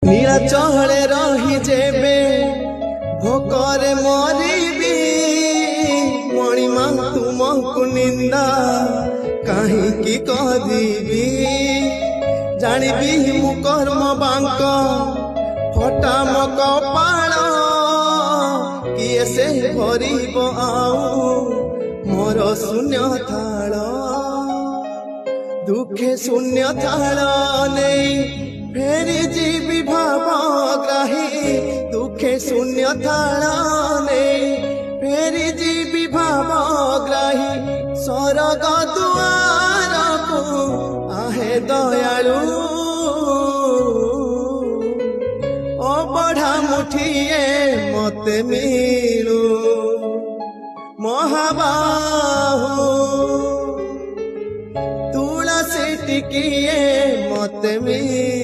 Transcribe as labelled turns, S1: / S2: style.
S1: नीलाचले रही जेबे भोकरे मरिबी मणिमा तुमको निंदा कहीं की कहिबी जानिबी मु कर्म बांक फटा मो कपाळ किए से भरिब आउ मोर शून्य थाल दुखे शून्य थाल नहीं फेरी जीवी भावग्राही दुखे शून्य थाल नहीं फेरी जीवी भावग्राही स्वर्ग दुआर को आहे दयालु ओ बढ़ा मुठिए मते मिलू महाबाहु तुलसी टिकिए मते मिलू।